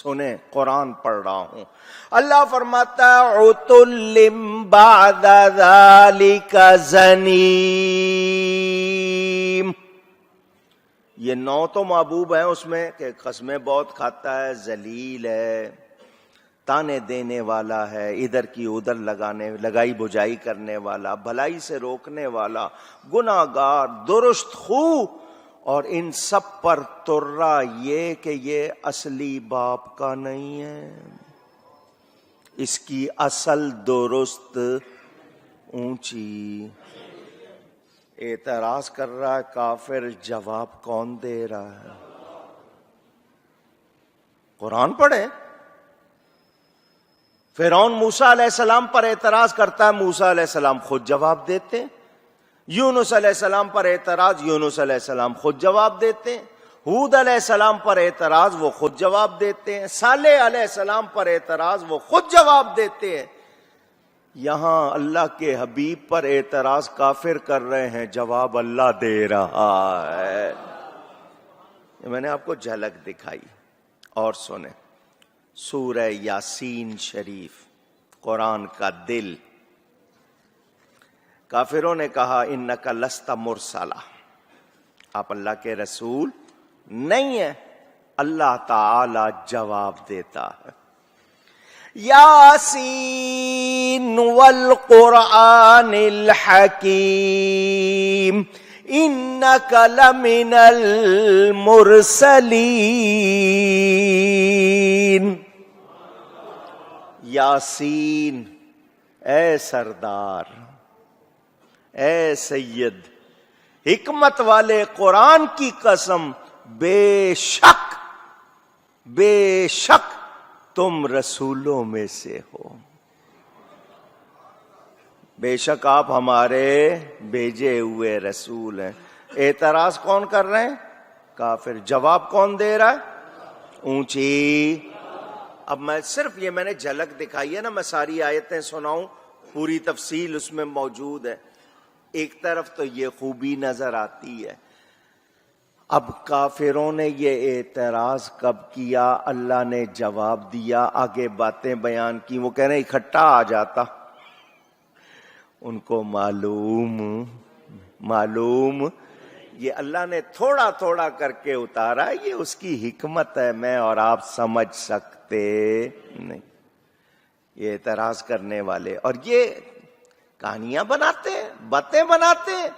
سنیں قرآن پڑھ رہا ہوں. اللہ فرماتا عتل بعد ذلک زنیم. یہ 9 تو محبوب ہیں اس میں کہ قسمیں بہت کھاتا ہے، ذلیل ہے، تانے دینے والا ہے، ادھر کی ادھر لگائی بجائی کرنے والا، بھلائی سے روکنے والا، گناہگار، درست خو. اور ان سب پر ترا یہ کہ یہ اصلی باپ کا نہیں ہے، اس کی اصل درست اونچی. اعتراض کر رہا ہے کافر، جواب کون دے رہا ہے؟ قرآن پڑھیں. فرعون موسیٰ علیہ السلام پر اعتراض کرتا ہے، موسیٰ علیہ السلام خود جواب دیتے ہیں. یونس علیہ السلام پر اعتراض، یونس علیہ السلام خود جواب دیتے ہیں. ہود علیہ السلام پر اعتراض، وہ خود جواب دیتے ہیں. صالح علیہ السلام پر اعتراض، وہ خود جواب دیتے ہیں. یہاں اللہ کے حبیب پر اعتراض کافر کر رہے ہیں، جواب اللہ دے رہا ہے. میں نے آپ کو جھلک دکھائی. اور سنیں سورہ یاسین شریف، قرآن کا دل. کافروں نے کہا انک لست مرسلا، آپ اللہ کے رسول نہیں ہیں. اللہ تعالی جواب دیتا ہے یاسین والقرآن الحکیم انک لمن المرسلین. یاسین، اے سردار، اے سید، حکمت والے قرآن کی قسم، بے شک تم رسولوں میں سے ہو. بے شک آپ ہمارے بھیجے ہوئے رسول ہیں. اعتراض کون کر رہے ہیں؟ کافر. جواب کون دے رہا ہے؟ اونچی. اب میں صرف میں نے جھلک دکھائی ہے نا، میں ساری آیتیں سناؤں، پوری تفصیل اس میں موجود ہے. ایک طرف تو یہ خوبی نظر آتی ہے. اب کافروں نے یہ اعتراض کب کیا؟ اللہ نے جواب دیا، آگے باتیں بیان کی. وہ کہہ رہے ہیں اکٹھا آ جاتا. ان کو معلوم یہ اللہ نے تھوڑا تھوڑا کر کے اتارا، یہ اس کی حکمت ہے، میں اور آپ سمجھ سکتے نہیں. یہ اعتراض کرنے والے اور یہ کہانیاں بناتے ہیں، باتیں بناتے ہیں،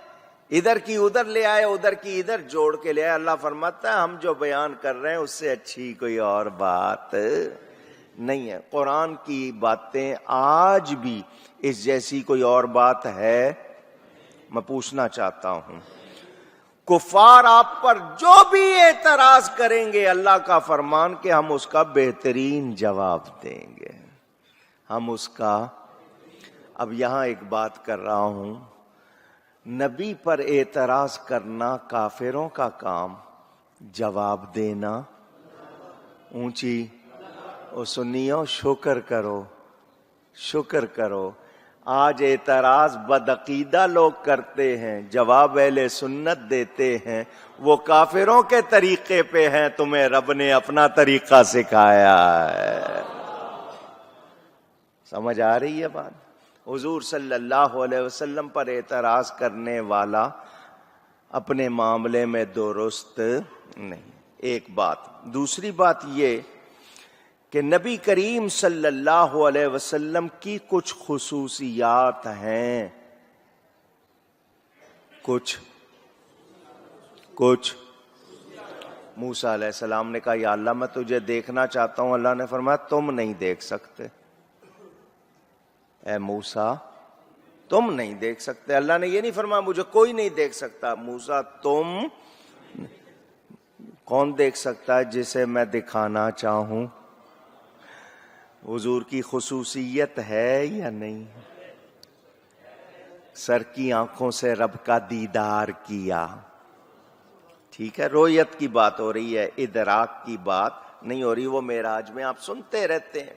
ادھر کی ادھر لے آئے، ادھر کی ادھر جوڑ کے لے آئے. اللہ فرماتا ہے ہم جو بیان کر رہے ہیں اس سے اچھی کوئی اور بات نہیں ہے. قرآن کی باتیں آج بھی اس جیسی کوئی اور بات ہے؟ میں پوچھنا چاہتا ہوں. کفار آپ پر جو بھی اعتراض کریں گے، اللہ کا فرمان کہ ہم اس کا بہترین جواب دیں گے، ہم اس کا. اب یہاں ایک بات کر رہا ہوں، نبی پر اعتراض کرنا کافروں کا کام، جواب دینا اونچی. او سنیو، شکر کرو. آج اعتراض بدعقیدہ لوگ کرتے ہیں، جواب اہل سنت دیتے ہیں. وہ کافروں کے طریقے پہ ہیں، تمہیں رب نے اپنا طریقہ سکھایا ہے. سمجھ آ رہی ہے بات؟ حضور صلی اللہ علیہ وسلم پر اعتراض کرنے والا اپنے معاملے میں درست نہیں. ایک بات. دوسری بات یہ کہ نبی کریم صلی اللہ علیہ وسلم کی کچھ خصوصیات ہیں، کچھ. موسیٰ علیہ السلام نے کہا یا اللہ میں تجھے دیکھنا چاہتا ہوں. اللہ نے فرمایا تم نہیں دیکھ سکتے. اے موسیٰ تم نہیں دیکھ سکتے. اللہ نے یہ نہیں فرمایا مجھے کوئی نہیں دیکھ سکتا. موسیٰ تم کون دیکھ سکتا ہے؟ جسے میں دکھانا چاہوں. حضور کی خصوصیت ہے یا نہیں؟ سر کی آنکھوں سے رب کا دیدار کیا. ٹھیک ہے، رویت کی بات ہو رہی ہے، ادراک کی بات نہیں ہو رہی. وہ معراج میں آپ سنتے رہتے ہیں.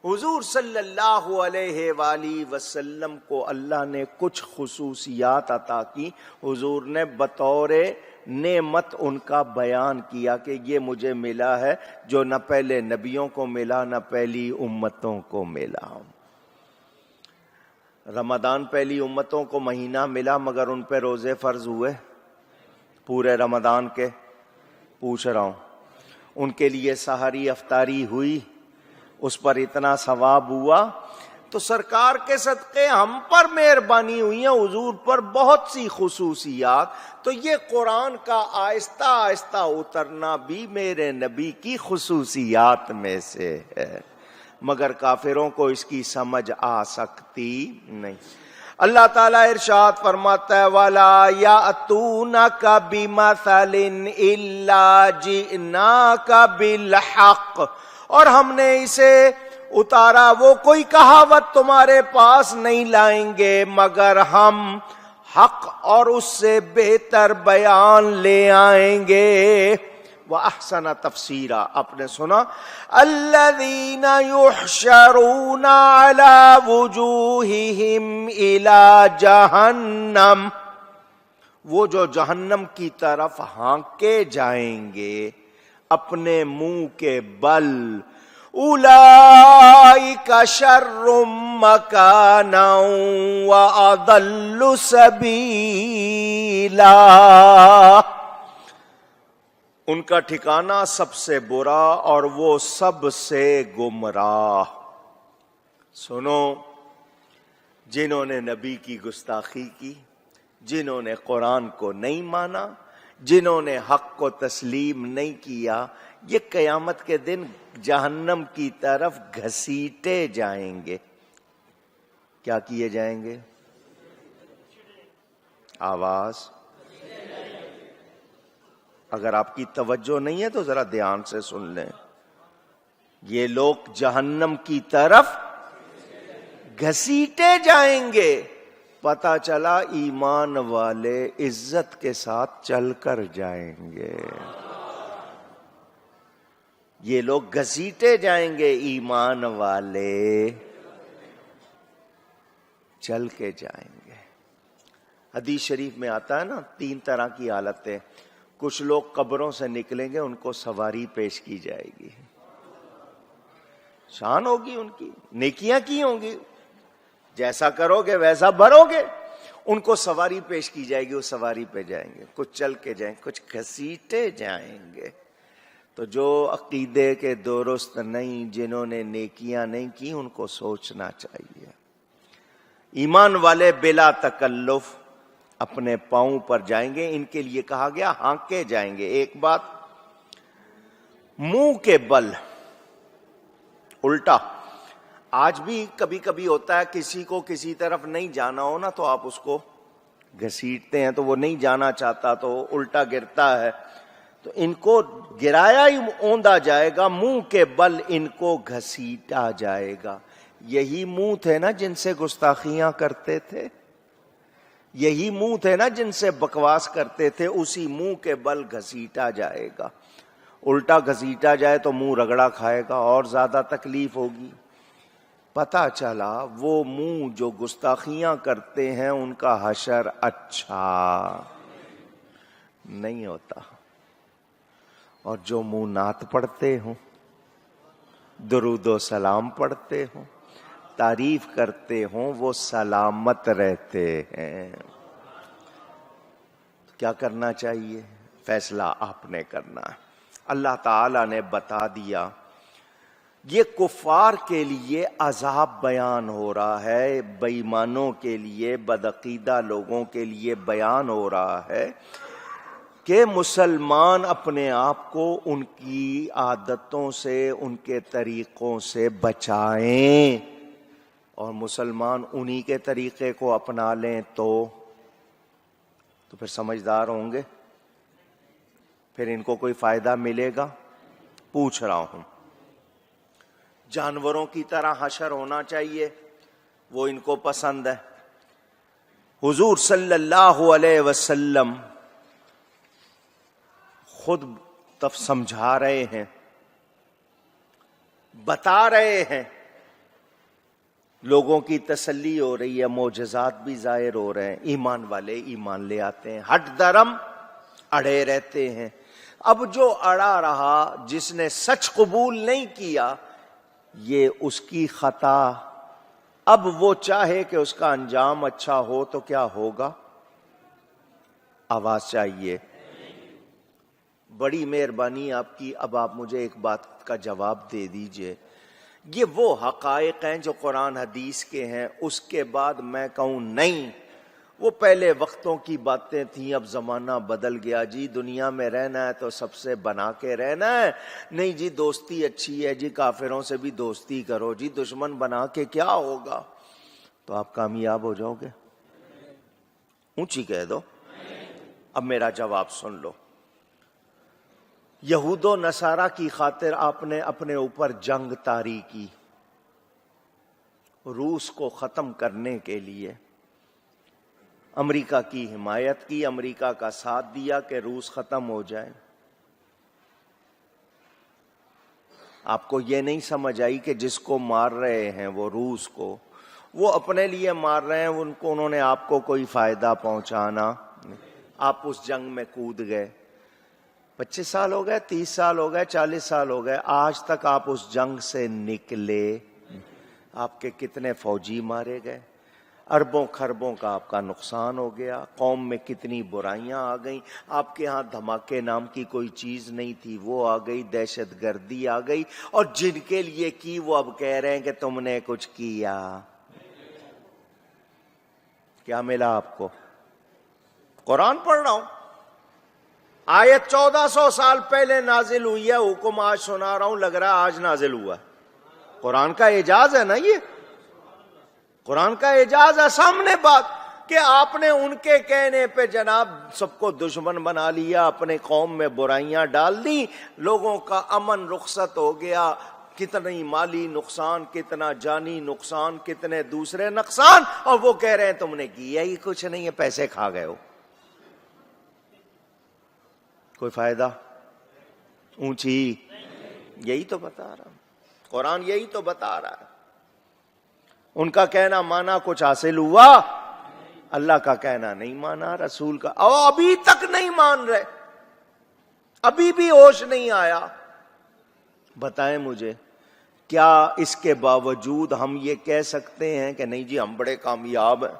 حضور صلی اللہ علیہ وآلہ وسلم کو اللہ نے کچھ خصوصیات عطا کی. حضور نے بطور نعمت ان کا بیان کیا کہ یہ مجھے ملا ہے جو نہ پہلے نبیوں کو ملا نہ پہلی امتوں کو ملا. رمضان پہلی امتوں کو مہینہ ملا مگر ان پہ روزے فرض ہوئے پورے رمضان کے؟ پوچھ رہا ہوں. ان کے لیے سحری افطاری ہوئی، اس پر اتنا ثواب ہوا. تو سرکار کے صدقے ہم پر مہربانی ہوئی ہیں، حضور پر بہت سی خصوصیات. تو یہ قرآن کا آہستہ آہستہ اترنا بھی میرے نبی کی خصوصیات میں سے ہے، مگر کافروں کو اس کی سمجھ آ سکتی نہیں. اللہ تعالیٰ ارشاد فرماتا ہے وَلَا يَأْتُونَكَ بِمَثَلٍ إِلَّا جِئْنَاكَ بِالْحَقِّ، اور ہم نے اسے اتارا وہ کوئی کہاوت تمہارے پاس نہیں لائیں گے مگر ہم حق اور اس سے بہتر بیان لے آئیں گے. وَأَحْسَنَ تفسیرا، آپ نے سنا الَّذِينَ يُحْشَرُونَ عَلَى وُجُوهِهِمْ إِلَى جَهَنَّمَ، وہ جو جہنم کی طرف ہانکے جائیں گے اپنے منہ کے بل. اولئک شر مکانا واضل سبیلا، ان کا ٹھکانہ سب سے برا اور وہ سب سے گمراہ. سنو، جنہوں نے نبی کی گستاخی کی، جنہوں نے قرآن کو نہیں مانا، جنہوں نے حق کو تسلیم نہیں کیا، یہ قیامت کے دن جہنم کی طرف گھسیٹے جائیں گے. کیا کیے جائیں گے؟ آواز. اگر آپ کی توجہ نہیں ہے تو ذرا دھیان سے سن لیں. یہ لوگ جہنم کی طرف گھسیٹے جائیں گے. پتہ چلا ایمان والے عزت کے ساتھ چل کر جائیں گے. یہ لوگ گھسیٹے جائیں گے، ایمان والے چل کے جائیں گے. حدیث شریف میں آتا ہے نا 3 طرح کی حالتیں. کچھ لوگ قبروں سے نکلیں گے، ان کو سواری پیش کی جائے گی، شان ہوگی ان کی، نیکیاں کی ہوں گی، جیسا کرو گے ویسا بھرو گے. ان کو سواری پیش کی جائے گی، وہ سواری پہ جائیں گے. کچھ چل کے جائیں گے، کچھ گھسیٹے جائیں گے. تو جو عقیدے کے درست نہیں، جنہوں نے نیکیاں نہیں کی، ان کو سوچنا چاہیے. ایمان والے بلا تکلف اپنے پاؤں پر جائیں گے. ان کے لیے کہا گیا ہانکے جائیں گے. ایک بات، منہ کے بل الٹا. آج بھی کبھی کبھی ہوتا ہے کسی کو کسی طرف نہیں جانا ہو نا تو آپ اس کو گھسیٹتے ہیں، تو وہ نہیں جانا چاہتا تو الٹا گرتا ہے. تو ان کو گرایا ہی اوندا جائے گا، منہ کے بل ان کو گھسیٹا جائے گا. یہی منہ تھے نا جن سے گستاخیاں کرتے تھے، یہی منہ تھے نا جن سے بکواس کرتے تھے، اسی منہ کے بل گھسیٹا جائے گا. الٹا گھسیٹا جائے تو منہ رگڑا کھائے گا اور زیادہ تکلیف ہوگی. پتہ چلا وہ منہ جو گستاخیاں کرتے ہیں ان کا حشر اچھا نہیں ہوتا، اور جو منہ نعت پڑھتے ہوں، درود و سلام پڑھتے ہوں، تعریف کرتے ہوں، وہ سلامت رہتے ہیں. کیا کرنا چاہیے؟ فیصلہ آپ نے کرنا ہے. اللہ تعالی نے بتا دیا. یہ کفار کے لیے عذاب بیان ہو رہا ہے، بے ایمانوں کے لیے، بدعقیدہ لوگوں کے لیے بیان ہو رہا ہے کہ مسلمان اپنے آپ کو ان کی عادتوں سے، ان کے طریقوں سے بچائیں، اور مسلمان انہی کے طریقے کو اپنا لیں تو پھر سمجھدار ہوں گے، پھر ان کو کوئی فائدہ ملے گا؟ پوچھ رہا ہوں. جانوروں کی طرح حشر ہونا چاہیے، وہ ان کو پسند ہے. حضور صلی اللہ علیہ وسلم خود سمجھا رہے ہیں، بتا رہے ہیں، لوگوں کی تسلی ہو رہی ہے، معجزات بھی ظاہر ہو رہے ہیں. ایمان والے ایمان لے آتے ہیں. ہٹ درم اڑے رہتے ہیں. اب جو اڑا رہا، جس نے سچ قبول نہیں کیا، یہ اس کی خطا. اب وہ چاہے کہ اس کا انجام اچھا ہو تو کیا ہوگا؟ آواز چاہیے. بڑی مہربانی آپ کی. اب آپ مجھے ایک بات کا جواب دے دیجئے. یہ وہ حقائق ہیں جو قرآن حدیث کے ہیں، اس کے بعد میں کہوں نہیں وہ پہلے وقتوں کی باتیں تھیں، اب زمانہ بدل گیا جی، دنیا میں رہنا ہے تو سب سے بنا کے رہنا ہے، نہیں جی دوستی اچھی ہے جی، کافروں سے بھی دوستی کرو جی، دشمن بنا کے کیا ہوگا؟ تو آپ کامیاب ہو جاؤ گے؟ اونچی کہہ دو. اب میرا جواب سن لو. یہود و نصارہ کی خاطر آپ نے اپنے اوپر جنگ طاری کی، روس کو ختم کرنے کے لیے امریکہ کی حمایت کی، امریکہ کا ساتھ دیا کہ روس ختم ہو جائے. آپ کو یہ نہیں سمجھ آئی کہ جس کو مار رہے ہیں وہ روس کو، وہ اپنے لیے مار رہے ہیں، انہوں نے آپ کو کوئی فائدہ پہنچانا نہیں. آپ اس جنگ میں کود گئے. 25 سال ہو گئے، 30 سال ہو گئے، 40 سال ہو گئے، آج تک آپ اس جنگ سے نکلے. آپ کے کتنے فوجی مارے گئے، اربوں خربوں کا آپ کا نقصان ہو گیا، قوم میں کتنی برائیاں آ گئیں. آپ کے ہاں دھماکے نام کی کوئی چیز نہیں تھی، وہ آ گئی، دہشت گردی آ گئی، اور جن کے لیے کی وہ اب کہہ رہے ہیں کہ تم نے کچھ کیا. کیا ملا آپ کو؟ قرآن پڑھ رہا ہوں، آیت 1400 سال پہلے نازل ہوئی ہے، حکم آج سنا رہا ہوں، لگ رہا ہے آج نازل ہوا. قرآن کا اعجاز ہے نا یہ، قرآن کا اعجاز ہے. سامنے بات کہ آپ نے ان کے کہنے پہ جناب سب کو دشمن بنا لیا، اپنے قوم میں برائیاں ڈال دی، لوگوں کا امن رخصت ہو گیا، کتنی مالی نقصان، کتنا جانی نقصان، کتنے دوسرے نقصان، اور وہ کہہ رہے ہیں تم نے کیا ہی کچھ نہیں ہے، پیسے کھا گئے ہو. کوئی فائدہ؟ اونچی. یہی تو بتا رہا ہوں، قرآن یہی تو بتا رہا ہے. ان کا کہنا مانا کچھ حاصل ہوا؟ اللہ کا کہنا نہیں مانا، رسول کا، اور ابھی تک نہیں مان رہے، ابھی بھی ہوش نہیں آیا. بتائیں مجھے، کیا اس کے باوجود ہم یہ کہہ سکتے ہیں کہ نہیں جی ہم بڑے کامیاب ہیں؟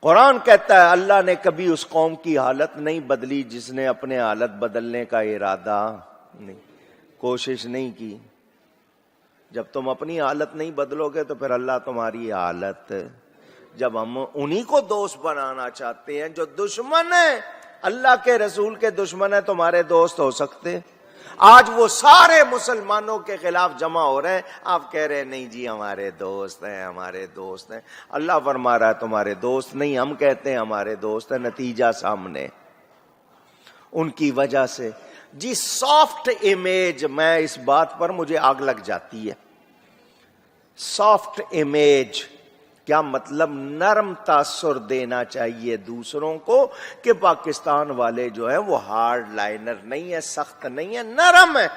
قرآن کہتا ہے اللہ نے کبھی اس قوم کی حالت نہیں بدلی جس نے اپنے حالت بدلنے کا ارادہ نہیں، کوشش نہیں کی. جب تم اپنی حالت نہیں بدلو گے تو پھر اللہ تمہاری حالت. جب ہم انہی کو دوست بنانا چاہتے ہیں جو دشمن ہیں، اللہ کے رسول کے دشمن ہیں، تمہارے دوست ہو سکتے؟ آج وہ سارے مسلمانوں کے خلاف جمع ہو رہے ہیں، آپ کہہ رہے ہیں نہیں جی ہمارے دوست ہیں، ہمارے دوست ہیں. اللہ فرما رہا ہے تمہارے دوست نہیں، ہم کہتے ہیں ہمارے دوست ہیں. نتیجہ سامنے. ان کی وجہ سے جی سافٹ امیج، میں اس بات پر مجھے آگ لگ جاتی ہے. سافٹ امیج کیا مطلب؟ نرم تاثر دینا چاہیے دوسروں کو کہ پاکستان والے جو ہیں وہ ہارڈ لائنر نہیں ہے، سخت نہیں ہے، نرم ہے.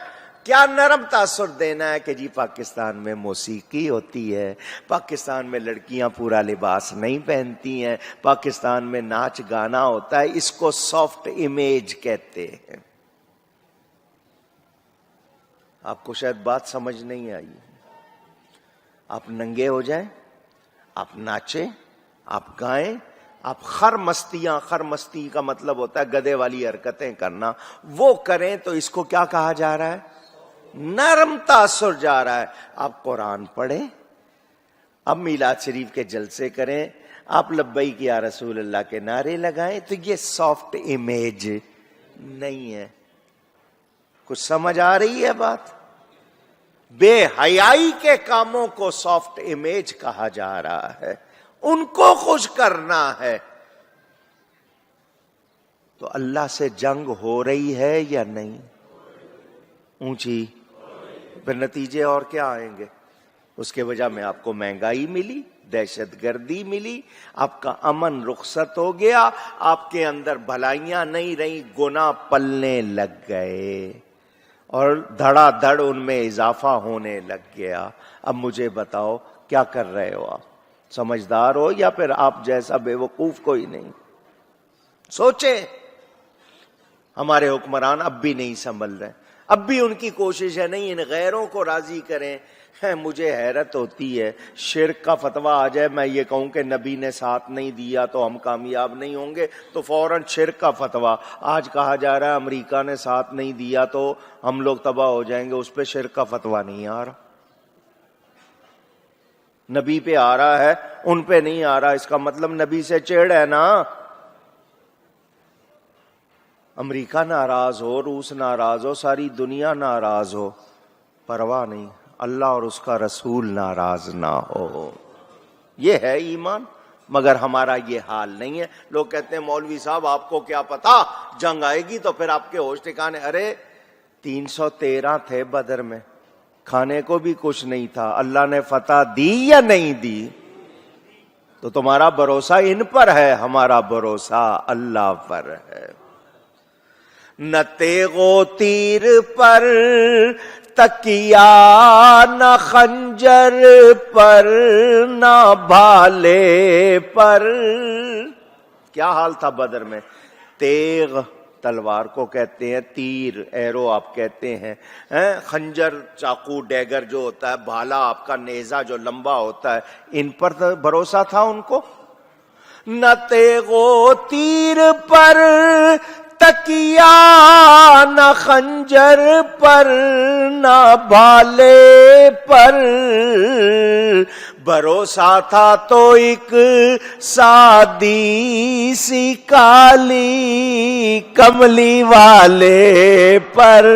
کیا نرم تاثر دینا ہے کہ جی پاکستان میں موسیقی ہوتی ہے، پاکستان میں لڑکیاں پورا لباس نہیں پہنتی ہیں، پاکستان میں ناچ گانا ہوتا ہے. اس کو سافٹ امیج کہتے ہیں. آپ کو شاید بات سمجھ نہیں آئی. آپ ننگے ہو جائیں، آپ ناچیں، آپ گائیں، آپ خرمستی کا مطلب ہوتا ہے گدھے والی حرکتیں کرنا، وہ کریں تو اس کو کیا کہا جا رہا ہے؟ نرم تاثر جا رہا ہے. آپ قرآن پڑھیں، اب میلاد شریف کے جلسے کریں، آپ لبیک یا رسول اللہ کے نعرے لگائیں، تو یہ سافٹ امیج نہیں ہے. کچھ سمجھ آ رہی ہے بات؟ بے حیائی کے کاموں کو سافٹ امیج کہا جا رہا ہے، ان کو خوش کرنا ہے. تو اللہ سے جنگ ہو رہی ہے یا نہیں؟ اونچی. پھر نتیجے اور کیا آئیں گے؟ اس کے وجہ میں آپ کو مہنگائی ملی، دہشت گردی ملی، آپ کا امن رخصت ہو گیا، آپ کے اندر بھلائیاں نہیں رہی، گناہ پلنے لگ گئے اور دھڑا دھڑ ان میں اضافہ ہونے لگ گیا. اب مجھے بتاؤ کیا کر رہے ہو آپ؟ سمجھدار ہو یا پھر آپ جیسا بے وقوف کوئی نہیں؟ سوچے ہمارے حکمران اب بھی نہیں سنبھل رہے، اب بھی ان کی کوشش ہے نہیں ان غیروں کو راضی کریں. مجھے حیرت ہوتی ہے، شرک کا فتویٰ آ جائے، میں یہ کہوں کہ نبی نے ساتھ نہیں دیا تو ہم کامیاب نہیں ہوں گے، تو فوراً شرک کا فتویٰ. آج کہا جا رہا ہے امریکہ نے ساتھ نہیں دیا تو ہم لوگ تباہ ہو جائیں گے، اس پہ شرک کا فتویٰ نہیں آ رہا. نبی پہ آ رہا ہے، ان پہ نہیں آ رہا، اس کا مطلب نبی سے چڑ ہے نا. امریکہ ناراض ہو، روس ناراض ہو، ساری دنیا ناراض ہو، پرواہ نہیں، اللہ اور اس کا رسول ناراض نہ ہو. یہ ہے ایمان. مگر ہمارا یہ حال نہیں ہے. لوگ کہتے ہیں مولوی صاحب آپ کو کیا پتا جنگ آئے گی تو پھر آپ کے ہوش ٹھکانے. ارے 313 تھے بدر میں، کھانے کو بھی کچھ نہیں تھا، اللہ نے فتح دی یا نہیں دی؟ تو تمہارا بھروسہ ان پر ہے، ہمارا بھروسہ اللہ پر ہے. نہ تیغ و تیر پر تکیا، نہ خنجر پر، نہ بھالے پر. کیا حال تھا بدر میں؟ تیغ تلوار کو کہتے ہیں، تیر ایرو آپ کہتے ہیں، خنجر چاقو ڈیگر جو ہوتا ہے، بھالا آپ کا نیزہ جو لمبا ہوتا ہے، ان پر بھروسہ تھا ان کو. نہ تیغ و تیر پر تکیا، نہ خنجر پر، نہ بھالے پر. بھروسہ تھا تو ایک سادی سی کالی کملی والے پر.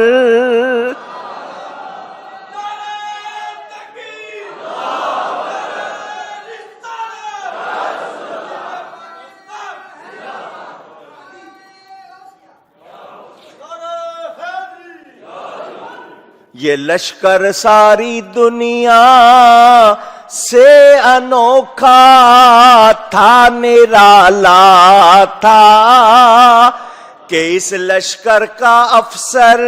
یہ لشکر ساری دنیا سے انوکھا تھا، نرالا تھا، کہ اس لشکر کا افسر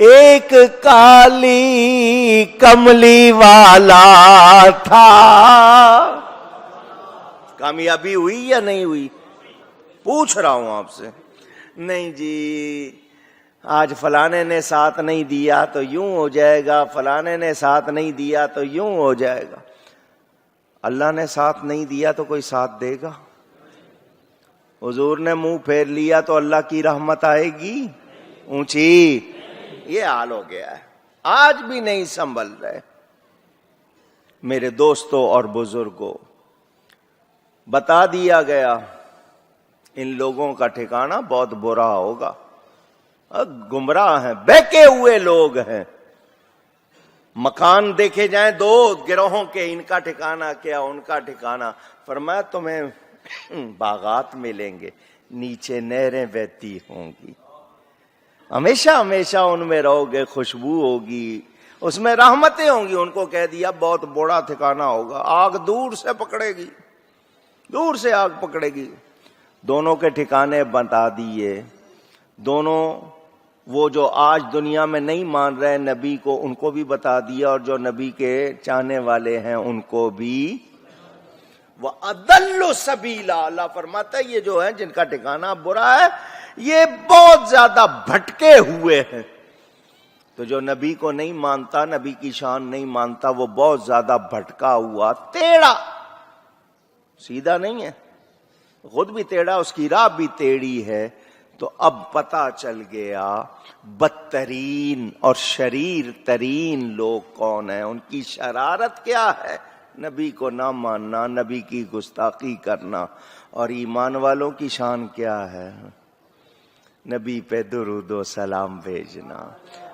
ایک کالی کملی والا تھا. کامیابی ہوئی یا نہیں ہوئی؟ پوچھ رہا ہوں آپ سے. نہیں جی، آج فلانے نے ساتھ نہیں دیا تو یوں ہو جائے گا، فلانے نے ساتھ نہیں دیا تو یوں ہو جائے گا. اللہ نے ساتھ نہیں دیا تو کوئی ساتھ دے گا؟ حضور نے منہ پھیر لیا تو اللہ کی رحمت آئے گی اونچی؟ یہ حال ہو گیا ہے، آج بھی نہیں سنبھل رہے. میرے دوستوں اور بزرگوں، بتا دیا گیا ان لوگوں کا ٹھکانہ بہت برا ہوگا. گمراہ ہیں، بہکے ہوئے لوگ ہیں. مکان دیکھے جائیں دو گروہوں کے، ان کا ٹھکانہ کیا، ان کا ٹھکانہ. فرمایا تمہیں باغات ملیں گے، نیچے نہریں بہتی ہوں گی، ہمیشہ ہمیشہ ان میں رہو گے، خوشبو ہوگی، اس میں رحمتیں ہوں گی. ان کو کہہ دیا بہت بڑا ٹھکانہ ہوگا، آگ دور سے پکڑے گی، دور سے آگ پکڑے گی. دونوں کے ٹھکانے بتا دیے. دونوں وہ جو آج دنیا میں نہیں مان رہے نبی کو، ان کو بھی بتا دیا، اور جو نبی کے چاہنے والے ہیں ان کو بھی. وَأَضَلُّ سَبِيلًا، اللہ فرماتا ہے یہ جو ہے جن کا ٹھکانہ برا ہے یہ بہت زیادہ بھٹکے ہوئے ہیں. تو جو نبی کو نہیں مانتا، نبی کی شان نہیں مانتا، وہ بہت زیادہ بھٹکا ہوا، ٹیڑھا، سیدھا نہیں ہے، خود بھی ٹیڑھا، اس کی راہ بھی ٹیڑھی ہے. تو اب پتا چل گیا بدترین اور شریر ترین لوگ کون ہیں، ان کی شرارت کیا ہے. نبی کو نہ ماننا، نبی کی گستاخی کرنا. اور ایمان والوں کی شان کیا ہے؟ نبی پہ درود و سلام بھیجنا،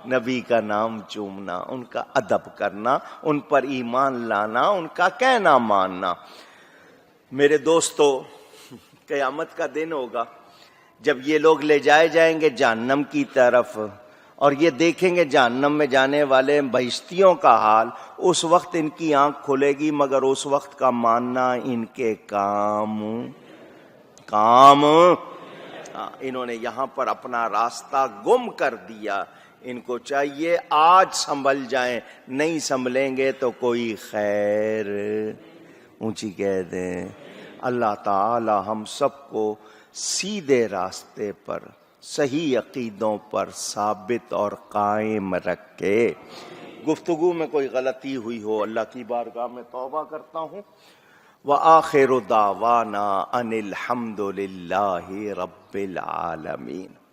نبی کا نام چومنا، ان کا ادب کرنا، ان پر ایمان لانا، ان کا کہنا ماننا. میرے دوستو، قیامت کا دن ہوگا جب یہ لوگ لے جائے جائیں گے جہنم کی طرف، اور یہ دیکھیں گے جہنم میں جانے والے بہشتیوں کا حال. اس وقت ان کی آنکھ کھلے گی، مگر اس وقت کا ماننا ان کے کام. انہوں نے یہاں پر اپنا راستہ گم کر دیا. ان کو چاہیے آج سنبھل جائیں، نہیں سنبھلیں گے تو کوئی خیر. اونچی کہہ دیں. اللہ تعالی ہم سب کو سیدھے راستے پر صحیح عقیدوں پر ثابت اور قائم رکھے۔ گفتگو میں کوئی غلطی ہوئی ہو اللہ کی بارگاہ میں توبہ کرتا ہوں۔ وآخر دعوانا ان الحمد للہ رب العالمین۔